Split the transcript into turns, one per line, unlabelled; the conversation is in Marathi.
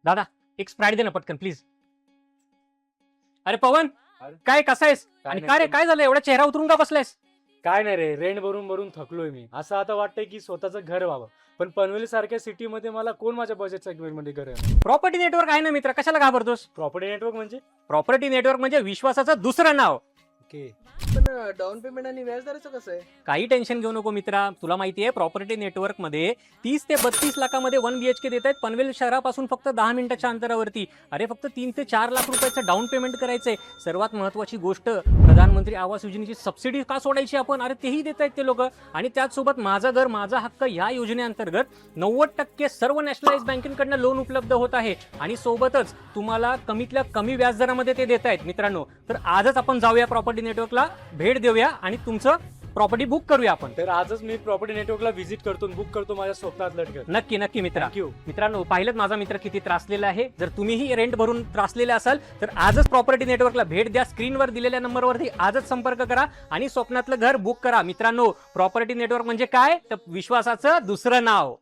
दादा एक स्प्राईट दे ना पटकन प्लीज. अरे पवन,
अरे.
काय कसा आहेस?
काय
आणि
नाही,
काय रे, काय झालं एवढा चेहरा उतरून का बसलायस?
काय नाही रे, रेंट भरून भरून थकलोय मी. असं आता वाटतंय की स्वतःचं घर व्हावं, पण पनवेल सारख्या सिटीमध्ये मला कोण माझ्या बजेट सेगमेंटमध्ये घर आहे?
प्रॉपर्टी नेटवर्क आहे ना मित्र, कशाला घाबरतोस?
प्रॉपर्टी नेटवर्क म्हणजे?
प्रॉपर्टी नेटवर्क म्हणजे विश्वासाचं दुसरं नाव.
ओके.
पण डाऊन पेमेंट आणि व्याजदराचं कसं आहे?
काही टेन्शन घेऊ नको मित्रा, तुला माहिती आहे प्रॉपर्टी नेटवर्क मध्ये 30 ते 32 लाखामध्ये 1 BHK देत आहेत पनवेल शहरापासून फक्त 10 मिनिटाच्या अंतरावरती. अरे फक्त 3 ते 4 लाख रुपयाचं डाऊन पेमेंट करायचंय. सर्वात महत्वाची गोष्ट, प्रधानमंत्री आवास योजनेची सबसिडी का सोडायची आपण? अरे तेही देत आहेत ते लोक. आणि त्याचसोबत माझं घर माझा हक्क या योजनेअंतर्गत 90% सर्व नॅशनलाइज बँकेकडनं लोन उपलब्ध होत आहे. आणि सोबतच तुम्हाला कमीतल्या कमी व्याजदरामध्ये ते देत आहेत मित्रांनो. तर आजच आपण जाऊया प्रॉपर्टी नेटवर्कला, भेट देऊया आणि तुमचं प्रॉपर्टी बुक करूया आपण.
तर आजच मी प्रॉपर्टी नेटवर्कला व्हिजिट करतो, बुक करतो माझ्या स्वप्नातलं घर.
नक्की नक्की मित्रा.
थँक्यू.
मित्रांनो, पाहिलं माझा मित्र किती त्रासलेला आहे. जर तुम्हीही रेंट भरून त्रासलेले असाल तर आजच प्रॉपर्टी नेटवर्कला भेट द्या. स्क्रीनवर दिलेल्या नंबरवरती आजच संपर्क करा आणि स्वप्नातलं घर बुक करा. मित्रांनो, प्रॉपर्टी नेटवर्क म्हणजे काय? तर विश्वासाचं दुसरं नाव.